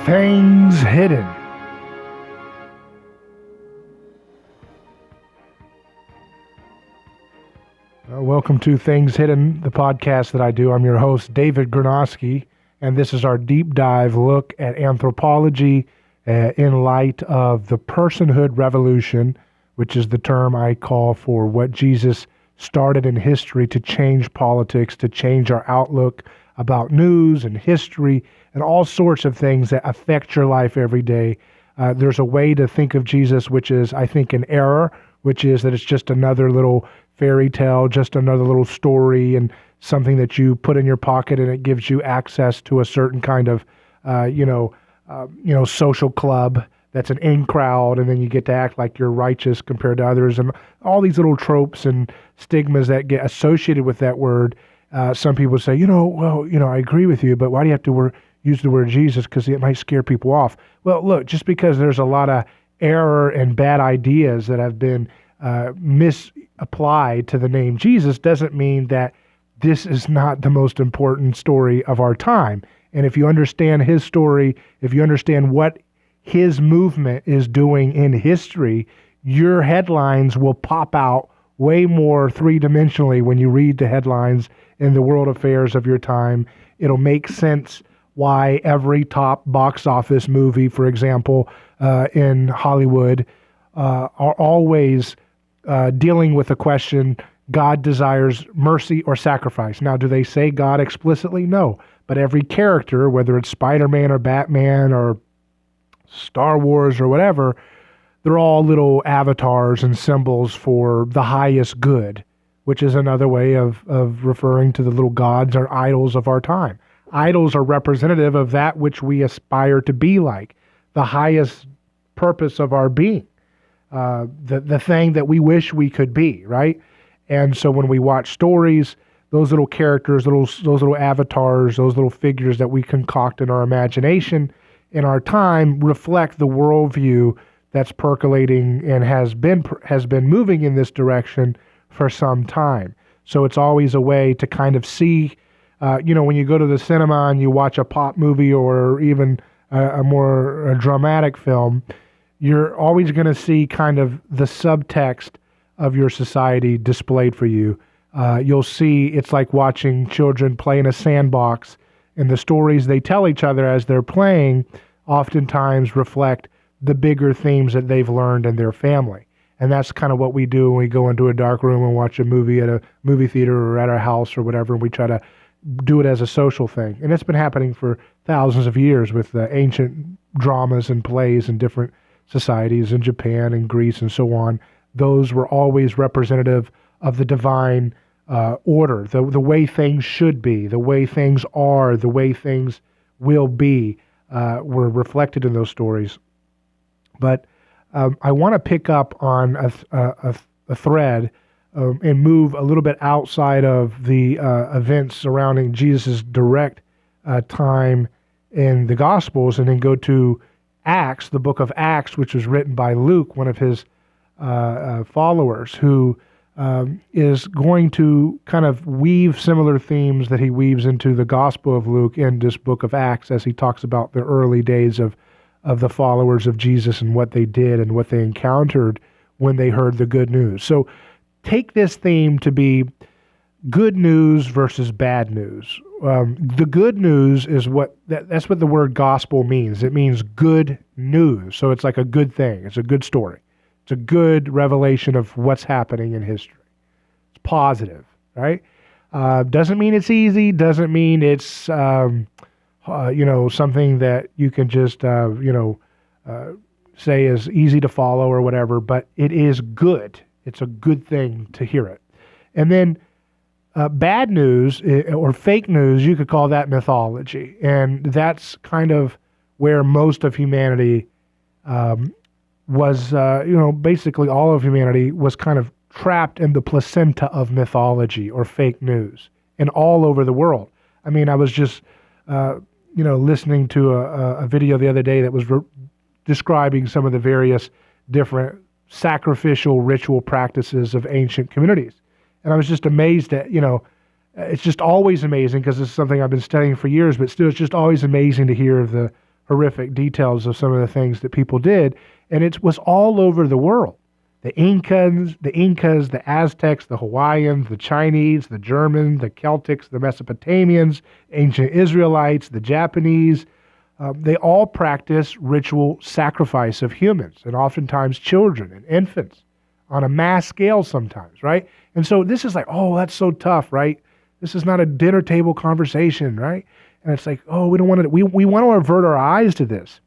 Things Hidden. Welcome to Things Hidden, the podcast that I do. I'm your host, David Gornoski, and this is our deep dive look at anthropology in light of the personhood revolution, which is the term I call for what Jesus started in history to change politics, to change our outlook about news and history and all sorts of things that affect your life every day. There's a way to think of Jesus, which is, I think, an error, which is that it's just another little fairy tale, just another little story and something that you put in your pocket and it gives you access to a certain kind of, social club that's an in crowd, and then you get to act like you're righteous compared to others, and all these little tropes and stigmas that get associated with that word. Some people say, I agree with you, but why do you have to use the word Jesus? Because it might scare people off. Well, look, just because there's a lot of error and bad ideas that have been misapplied to the name Jesus doesn't mean that this is not the most important story of our time. And if you understand his story, if you understand what his movement is doing in history, your headlines will pop out way more three-dimensionally when you read the headlines in the world affairs of your time. It'll make sense why every top box office movie, for example, in Hollywood, are always dealing with the question, God desires mercy or sacrifice. Now, do they say God explicitly? No. But every character, whether it's Spider-Man or Batman or Star Wars or whatever, they're all little avatars and symbols for the highest good, which is another way of referring to the little gods or idols of our time. Idols are representative of that which we aspire to be like, the highest purpose of our being, the thing that we wish we could be, right? And so when we watch stories, those little characters, those little avatars, those little figures that we concoct in our imagination in our time reflect the worldview that's percolating and has been moving in this direction for some time. So it's always a way to kind of see, when you go to the cinema and you watch a pop movie or even a more dramatic film, you're always going to see kind of the subtext of your society displayed for you. You'll see it's like watching children play in a sandbox, and the stories they tell each other as they're playing oftentimes reflect the bigger themes that they've learned in their family. And that's kind of what we do when we go into a dark room and watch a movie at a movie theater or at our house or whatever, and we try to do it as a social thing. And it's been happening for thousands of years with ancient dramas and plays in different societies in Japan and Greece and so on. Those were always representative of the divine order, the way things should be, the way things are, the way things will be, were reflected in those stories. But I want to pick up on a thread and move a little bit outside of the events surrounding Jesus' direct time in the Gospels, and then go to Acts, the book of Acts, which was written by Luke, one of his followers, who is going to kind of weave similar themes that he weaves into the Gospel of Luke in this book of Acts, as he talks about the early days of the followers of Jesus and what they did and what they encountered when they heard the good news. So take this theme to be good news versus bad news. The good news is that's what the word gospel means. It means good news. So it's like a good thing. It's a good story. It's a good revelation of what's happening in history. It's positive, right? Doesn't mean it's easy. Doesn't mean it's something that you can just say is easy to follow or whatever. But it is good. It's a good thing to hear it. And then bad news or fake news, you could call that mythology, and that's kind of where most of humanity was, basically all of humanity was kind of trapped in the placenta of mythology or fake news, and all over the world. I mean, I was just, listening to a video the other day that was describing some of the various different sacrificial ritual practices of ancient communities. And I was just amazed at, it's just always amazing because it's something I've been studying for years, but still it's just always amazing to hear the horrific details of some of the things that people did, and it was all over the world. The Incas, the Aztecs, the Hawaiians, the Chinese, the Germans, the Celtics, the Mesopotamians, ancient Israelites, the Japanese, they all practice ritual sacrifice of humans, and oftentimes children and infants, on a mass scale sometimes, right? And so this is like, oh, that's so tough, right? This is not a dinner table conversation, right? And it's like, oh, we don't want to, we want to avert our eyes to this.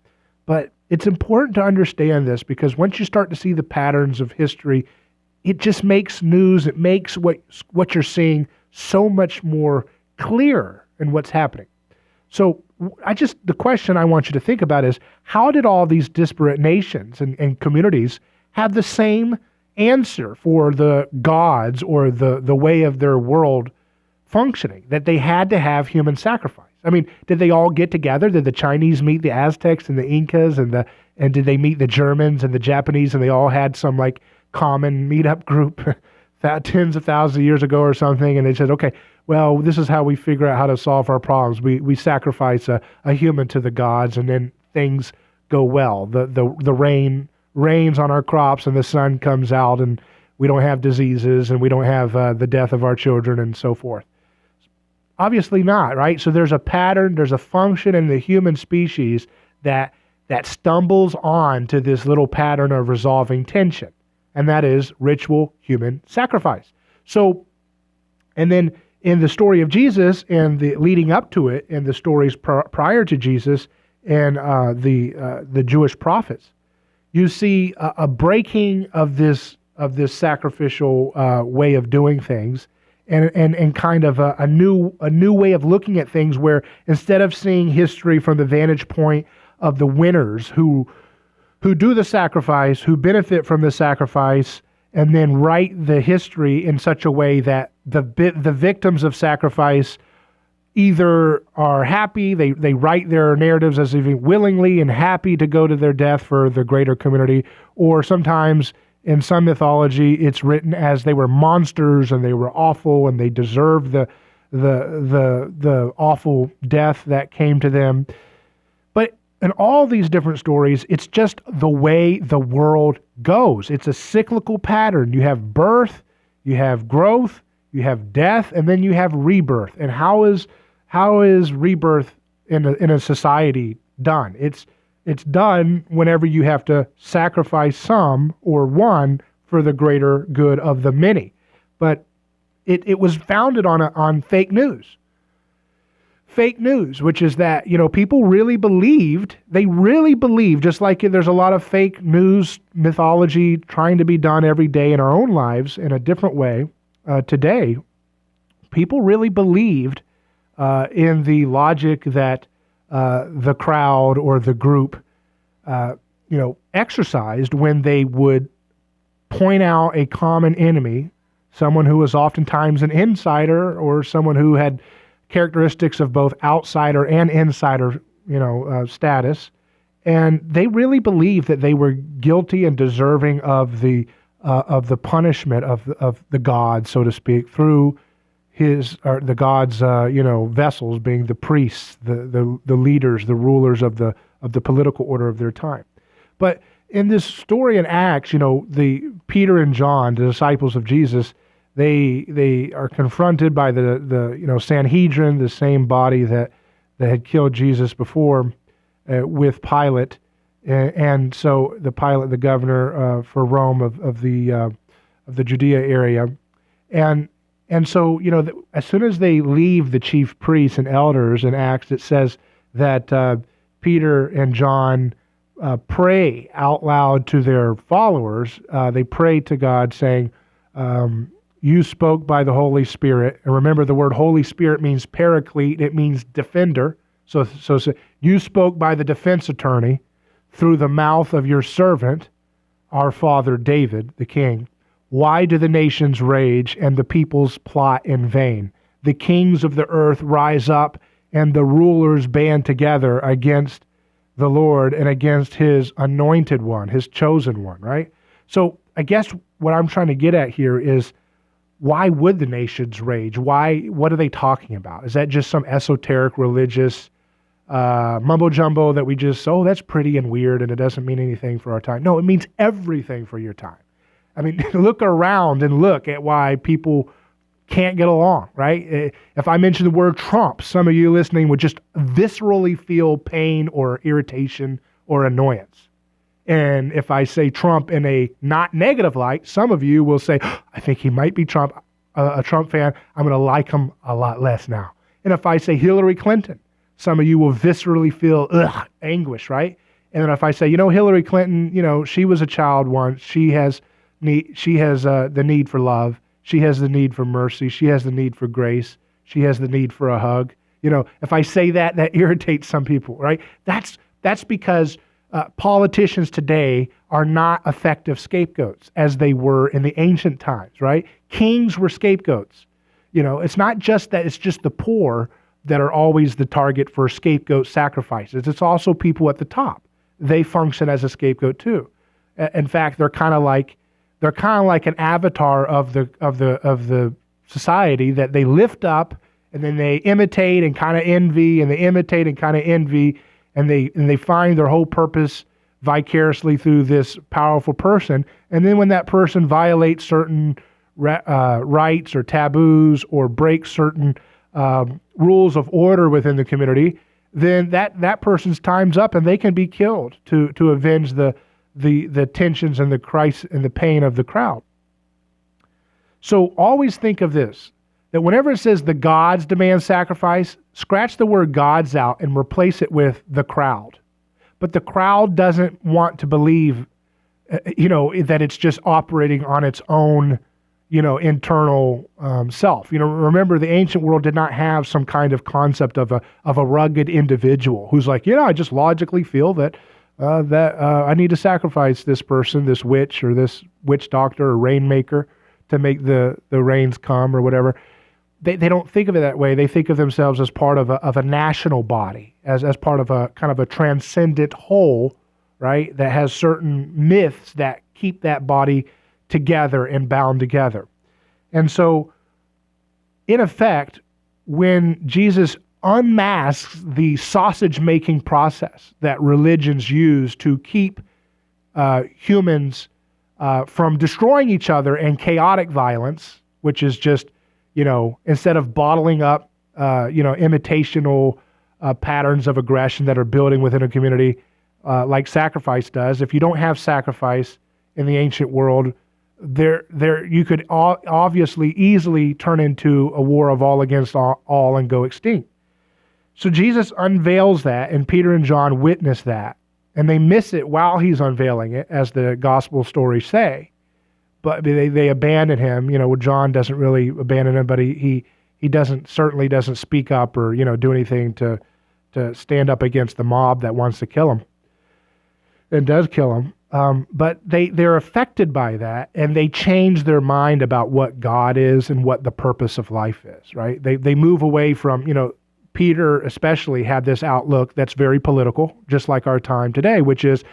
But it's important to understand this, because once you start to see the patterns of history, it just makes news, it makes what you're seeing so much more clear in what's happening. So the question I want you to think about is, how did all these disparate nations and communities have the same answer for the gods or the way of their world functioning, that they had to have human sacrifice? I mean, did they all get together? Did the Chinese meet the Aztecs and the Incas, and did they meet the Germans and the Japanese, and they all had some like common meetup group tens of thousands of years ago or something, and they said, okay, well, this is how we figure out how to solve our problems. We sacrifice a human to the gods, and then things go well. The rain rains on our crops, and the sun comes out, and we don't have diseases, and we don't have the death of our children, and so forth. Obviously not, right? So there's a pattern, there's a function in the human species that stumbles on to this little pattern of resolving tension, and that is ritual human sacrifice. So, and then in the story of Jesus and the leading up to it, and the stories prior to Jesus and the Jewish prophets, you see a breaking of this sacrificial way of doing things, and kind of a new way of looking at things, where instead of seeing history from the vantage point of the winners who do the sacrifice, who benefit from the sacrifice, and then write the history in such a way that the victims of sacrifice either are happy, they write their narratives as if willingly and happy to go to their death for the greater community, or sometimes in some mythology it's written as they were monsters and they were awful and they deserved the awful death that came to them. But in all these different stories, it's just the way the world goes. It's a cyclical pattern. You have birth, you have growth, you have death, and then you have rebirth. And how is rebirth in a society done? It's done whenever you have to sacrifice some or one for the greater good of the many. But it was founded on fake news. Fake news, which is that, people really believed, just like there's a lot of fake news mythology trying to be done every day in our own lives in a different way today. People really believed in the logic that the crowd or the group, exercised when they would point out a common enemy, someone who was oftentimes an insider or someone who had characteristics of both outsider and insider, status, and they really believed that they were guilty and deserving of the punishment of the gods, so to speak, through the gods, vessels, being the priests, the leaders, the rulers of the political order of their time. But in this story in Acts, the Peter and John, the disciples of Jesus, they are confronted by the Sanhedrin, the same body that had killed Jesus before, with Pilate, and so Pilate, the governor for Rome of the Judea area, and so as soon as they leave the chief priests and elders in Acts, it says that Peter and John pray out loud to their followers. They pray to God, saying, you spoke by the Holy Spirit. And remember, the word Holy Spirit means paraclete. It means defender. So you spoke by the defense attorney through the mouth of your servant, our father David, the king. Why do the nations rage and the peoples plot in vain? The kings of the earth rise up and the rulers band together against the Lord and against his anointed one, his chosen one, right? So I guess what I'm trying to get at here is, why would the nations rage? What are they talking about? Is that just some esoteric religious mumbo jumbo that we just, oh, that's pretty and weird and it doesn't mean anything for our time. No, it means everything for your time. I mean, look around and look at why people can't get along, right? If I mention the word Trump, some of you listening would just viscerally feel pain or irritation or annoyance. And if I say Trump in a not negative light, some of you will say, I think he might be a Trump fan. I'm going to like him a lot less now. And if I say Hillary Clinton, some of you will viscerally feel anguish, right? And then if I say, Hillary Clinton, she was a child once. She has the need for love. She has the need for mercy. She has the need for grace. She has the need for a hug. If I say that irritates some people, right? That's because politicians today are not effective scapegoats as they were in the ancient times, right? Kings were scapegoats. It's not just that, it's just the poor that are always the target for scapegoat sacrifices. It's also people at the top. They function as a scapegoat too. In fact, they're kind of like an avatar of the society that they lift up and then they imitate and kind of envy, and they imitate and kind of envy, and they find their whole purpose vicariously through this powerful person. And then when that person violates certain rights or taboos or breaks certain rules of order within the community, then that person's time's up and they can be killed to avenge the tensions and the crisis and the pain of the crowd. So always think of this, that whenever it says the gods demand sacrifice, scratch the word gods out and replace it with the crowd. But the crowd doesn't want to believe, that it's just operating on its own, internal self. Remember, the ancient world did not have some kind of concept of a rugged individual who's like, I just logically feel that I need to sacrifice this person, this witch or this witch doctor or rainmaker to make the rains come or whatever. They don't think of it that way. They think of themselves as part of a national body, as part of a kind of a transcendent whole, right? That has certain myths that keep that body together and bound together. And so, in effect, when Jesus unmasks the sausage-making process that religions use to keep humans from destroying each other and chaotic violence, which is just, instead of bottling up, imitational patterns of aggression that are building within a community, like sacrifice does. If you don't have sacrifice in the ancient world, you could obviously easily turn into a war of all against all and go extinct. So Jesus unveils that, and Peter and John witness that, and they miss it while he's unveiling it, as the gospel stories say. But they abandon him. John doesn't really abandon him, but he certainly doesn't speak up or do anything to stand up against the mob that wants to kill him and does kill him. But they're affected by that, and they change their mind about what God is and what the purpose of life is. Right? They move away from Peter especially had this outlook that's very political, just like our time today, which is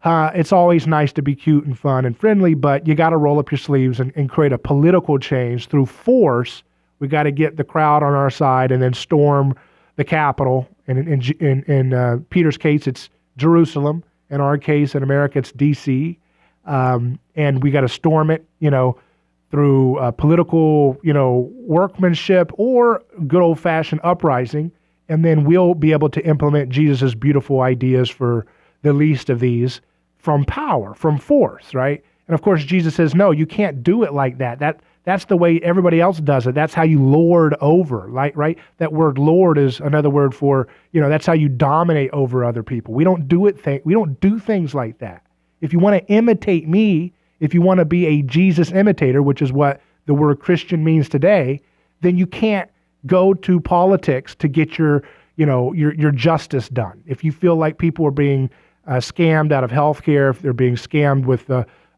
it's always nice to be cute and fun and friendly, but you got to roll up your sleeves and create a political change through force. We got to get the crowd on our side and then storm the Capitol. And in Peter's case, it's Jerusalem. In our case, in America, it's D.C. And we got to storm it, through political, workmanship or good old-fashioned uprising, and then we'll be able to implement Jesus' beautiful ideas for the least of these from power, from force, right? And of course, Jesus says, no, you can't do it like that. That's the way everybody else does it. That's how you lord over, right? That word lord is another word for, that's how you dominate over other people. We don't do things like that. If you want to imitate me, if you want to be a Jesus imitator, which is what the word Christian means today, then you can't go to politics to get your justice done. If you feel like people are being scammed out of healthcare, if they're being scammed with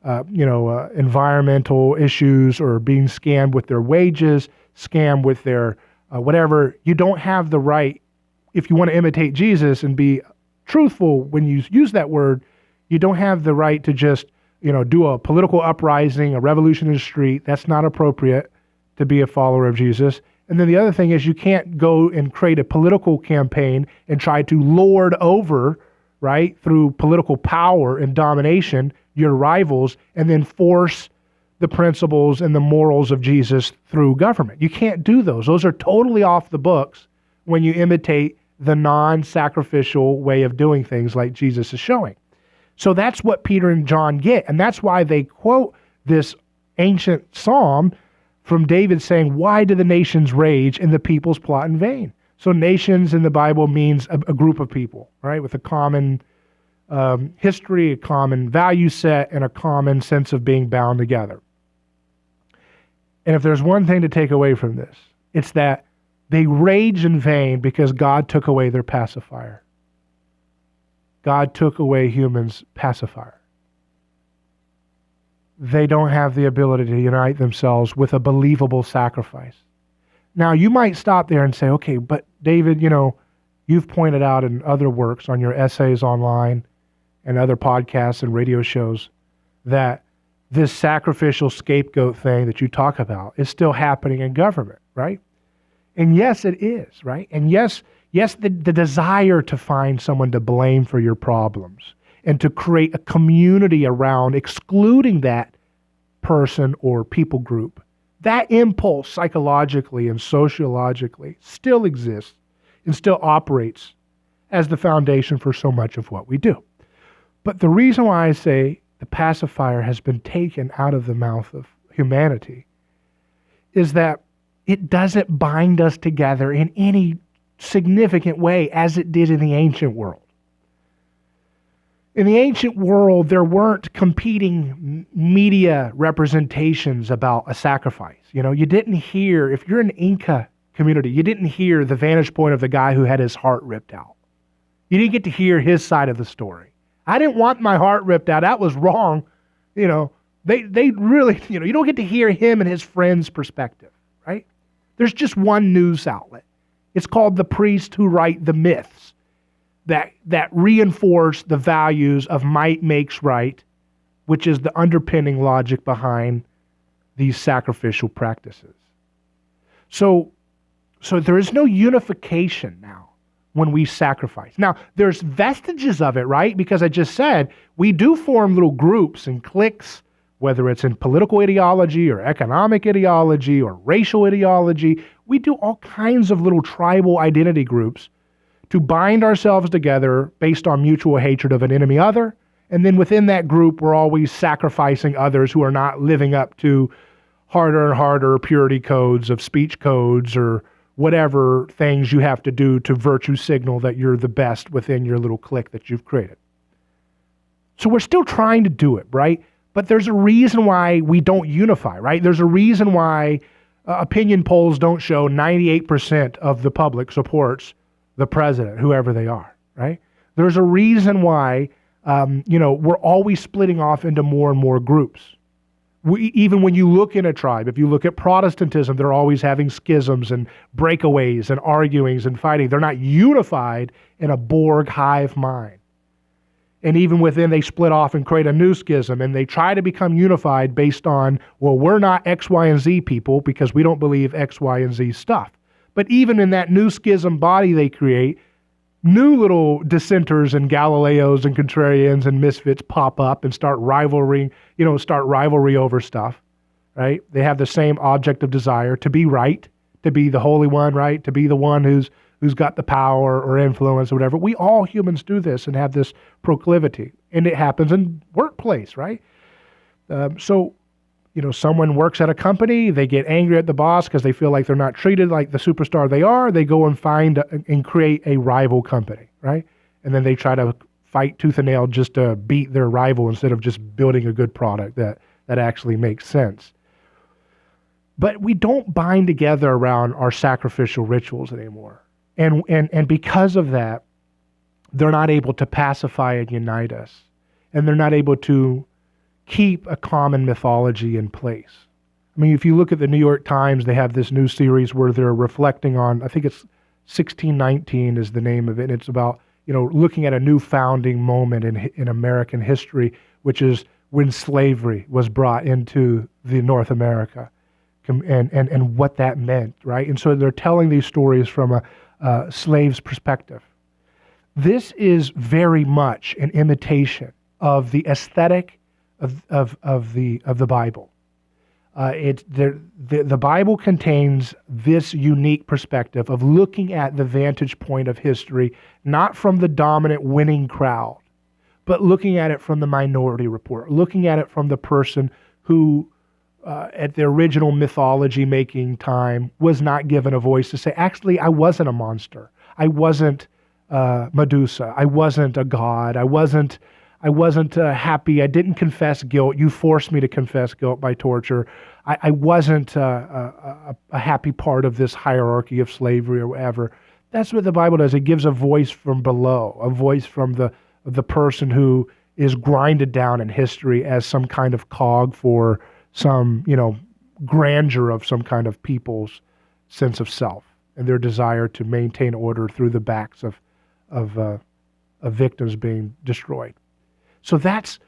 environmental issues, or being scammed with their wages, scammed with their whatever, you don't have the right. If you want to imitate Jesus and be truthful when you use that word, you don't have the right to just do a political uprising, a revolution in the street. That's not appropriate to be a follower of Jesus. And then the other thing is you can't go and create a political campaign and try to lord over, right, through political power and domination, your rivals, and then force the principles and the morals of Jesus through government. You can't do those. Those are totally off the books when you imitate the non-sacrificial way of doing things like Jesus is showing. So that's what Peter and John get. And that's why they quote this ancient psalm from David saying, why do the nations rage and the peoples plot in vain? So nations in the Bible means a group of people, right, with a common history, a common value set, and a common sense of being bound together. And if there's one thing to take away from this, it's that they rage in vain because God took away their pacifier. God took away humans' pacifier. They don't have the ability to unite themselves with a believable sacrifice. Now, you might stop there and say, okay, but David, you've pointed out in other works on your essays online and other podcasts and radio shows that this sacrificial scapegoat thing that you talk about is still happening in government, right? And yes, it is, right? And yes, the desire to find someone to blame for your problems and to create a community around excluding that person or people group, that impulse psychologically and sociologically still exists and still operates as the foundation for so much of what we do. But the reason why I say the pacifier has been taken out of the mouth of humanity is that it doesn't bind us together in any significant way as it did in the ancient world. In the ancient world, there weren't competing media representations about a sacrifice. You didn't hear, if you're an Inca community, you didn't hear the vantage point of the guy who had his heart ripped out. You didn't get to hear his side of the story. I didn't want my heart ripped out. That was wrong. They really, you don't get to hear him and his friends' perspective, right? There's just one news outlet. It's called the priests who write the myths that reinforce the values of might makes right, which is the underpinning logic behind these sacrificial practices. So there is no unification now when we sacrifice. Now, there's vestiges of it, right? Because I just said, we do form little groups and cliques, whether it's in political ideology or economic ideology or racial ideology. We do all kinds of little tribal identity groups to bind ourselves together based on mutual hatred of an enemy other. And then within that group, we're always sacrificing others who are not living up to harder and harder purity codes of speech codes or whatever things you have to do to virtue signal that you're the best within your little clique that you've created. So we're still trying to do it, right? But there's a reason why we don't unify, right? There's a reason why opinion polls don't show 98% of the public supports the president, whoever they are, right? There's a reason why, we're always splitting off into more and more groups. Even when you look in a tribe, if you look at Protestantism, they're always having schisms and breakaways and arguings and fighting. They're not unified in a Borg hive mind. And even within, they split off and create a new schism, and they try to become unified based on, well, we're not X, Y, and Z people because we don't believe X, Y, and Z stuff. But even in that new schism body they create, new little dissenters and Galileos and contrarians and misfits pop up and start rivalry over stuff, right? They have the same object of desire to be right, to be the holy one, right? To be the one who's got the power or influence or whatever. We all humans do this and have this proclivity, and it happens in workplace, right? Someone works at a company, they get angry at the boss because they feel like they're not treated like the superstar they are. They go and find and create a rival company, right? And then they try to fight tooth and nail just to beat their rival instead of just building a good product that actually makes sense. But we don't bind together around our sacrificial rituals anymore. And because of that, they're not able to pacify and unite us. And they're not able to keep a common mythology in place. I mean, if you look at the New York Times, they have this new series where they're reflecting on, I think it's 1619 is the name of it. And it's about, looking at a new founding moment in American history, which is when slavery was brought into the North America. and what that meant, right? And so they're telling these stories from a slave's perspective. This is very much an imitation of the aesthetic of the Bible. The Bible contains this unique perspective of looking at the vantage point of history, not from the dominant winning crowd, but looking at it from the minority report, looking at it from the person who, at the original mythology making time, was not given a voice to say, actually, I wasn't a monster. I wasn't Medusa. I wasn't a god. I wasn't happy. I didn't confess guilt. You forced me to confess guilt by torture. I wasn't a happy part of this hierarchy of slavery or whatever. That's what the Bible does. It gives a voice from below, a voice from the person who is grinded down in history as some kind of cog for some, grandeur of some kind of people's sense of self and their desire to maintain order through the backs of victims being destroyed. So that's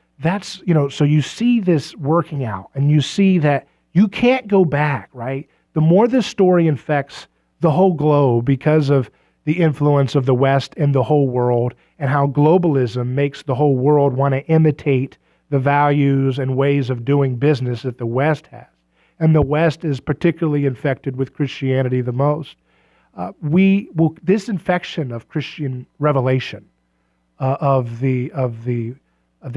so you see this working out, and you see that you can't go back, right? The more this story infects the whole globe because of the influence of the West and the whole world, and how globalism makes the whole world want to imitate the values and ways of doing business that the West has. And the West is particularly infected with Christianity the most. This infection of Christian revelation, of the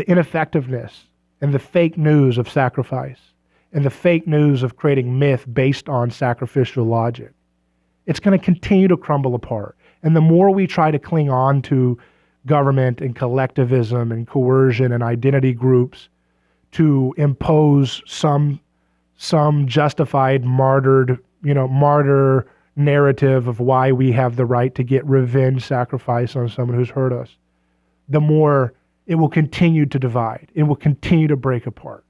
ineffectiveness and the fake news of sacrifice and the fake news of creating myth based on sacrificial logic, it's going to continue to crumble apart. And the more we try to cling on to government and collectivism and coercion and identity groups to impose some justified martyr narrative of why we have the right to get revenge sacrifice on someone who's hurt us, the more it will continue to divide. It will continue to break apart.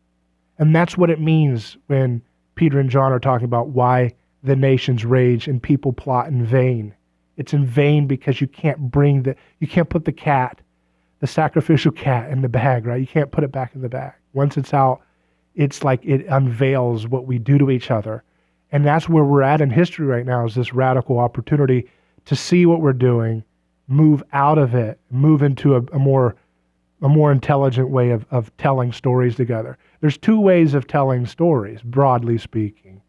And that's what it means when Peter and John are talking about why the nations rage and people plot in vain. It's in vain because you can't put the sacrificial cat in the bag, right? You can't put it back in the bag. Once it's out, it's like it unveils what we do to each other. And that's where we're at in history right now, is this radical opportunity to see what we're doing, move out of it, move into a more intelligent way of telling stories together. There's two ways of telling stories, broadly speaking.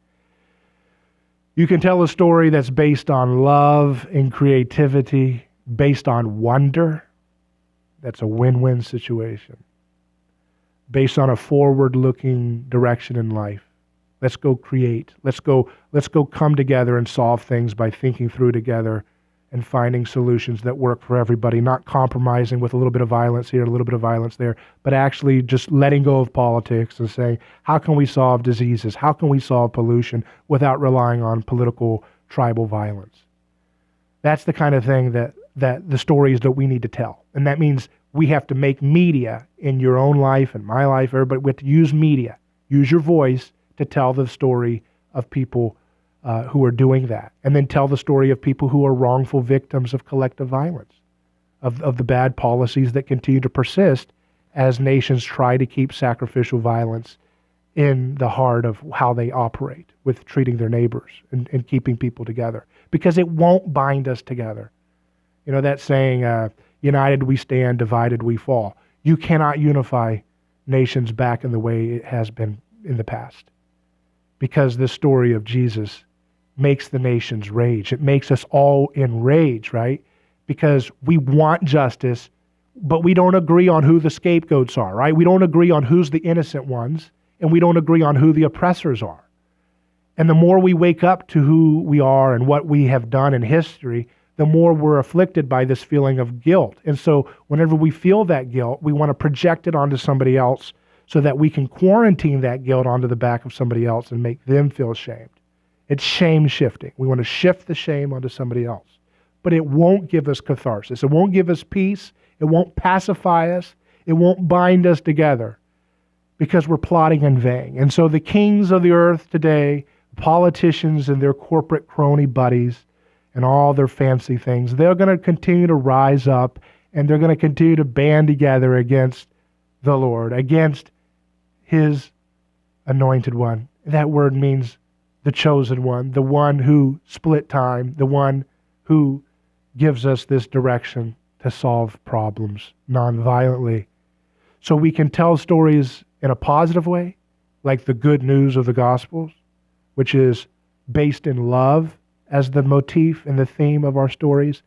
You can tell a story that's based on love and creativity, based on wonder. That's a win-win situation. Based on a forward-looking direction in life. Let's go create. Let's go come together and solve things by thinking through together and finding solutions that work for everybody, not compromising with a little bit of violence here, a little bit of violence there, but actually just letting go of politics and saying, how can we solve diseases? How can we solve pollution without relying on political tribal violence? That's the kind of thing that the stories that we need to tell. And that means we have to make media in your own life and my life, everybody, we have to use media, use your voice to tell the story of people who are doing that, and then tell the story of people who are wrongful victims of collective violence, of the bad policies that continue to persist as nations try to keep sacrificial violence in the heart of how they operate with treating their neighbors and keeping people together, because it won't bind us together. You know that saying, united we stand, divided we fall. You cannot unify nations back in the way it has been in the past, because this story of Jesus makes the nations rage. It makes us all enraged, right? Because we want justice, but we don't agree on who the scapegoats are, right? We don't agree on who's the innocent ones, and we don't agree on who the oppressors are. And the more we wake up to who we are and what we have done in history, the more we're afflicted by this feeling of guilt. And so whenever we feel that guilt, we want to project it onto somebody else so that we can quarantine that guilt onto the back of somebody else and make them feel shamed. It's shame shifting. We want to shift the shame onto somebody else. But it won't give us catharsis. It won't give us peace. It won't pacify us. It won't bind us together, because we're plotting in vain. And so the kings of the earth today, politicians and their corporate crony buddies and all their fancy things, they're going to continue to rise up, and they're going to continue to band together against the Lord, against his anointed one. That word means the chosen one, the one who split time, the one who gives us this direction to solve problems nonviolently. So we can tell stories in a positive way, like the good news of the Gospels, which is based in love as the motif and the theme of our stories,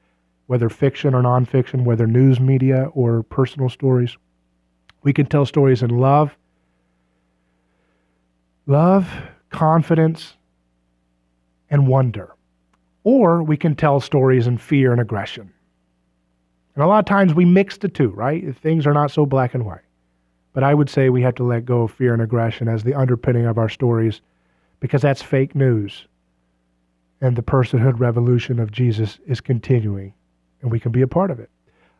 whether fiction or nonfiction, whether news media or personal stories. We can tell stories in love, confidence, and wonder. Or we can tell stories in fear and aggression. And a lot of times we mix the two, right? Things are not so black and white. But I would say we have to let go of fear and aggression as the underpinning of our stories, because that's fake news. And the personhood revolution of Jesus is continuing, and we can be a part of it.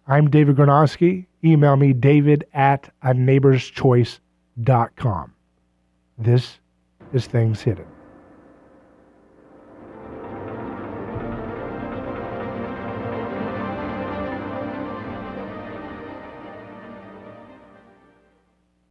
I'm David Gornoski. Email me, david@aneighborschoice.com. This is Things Hidden.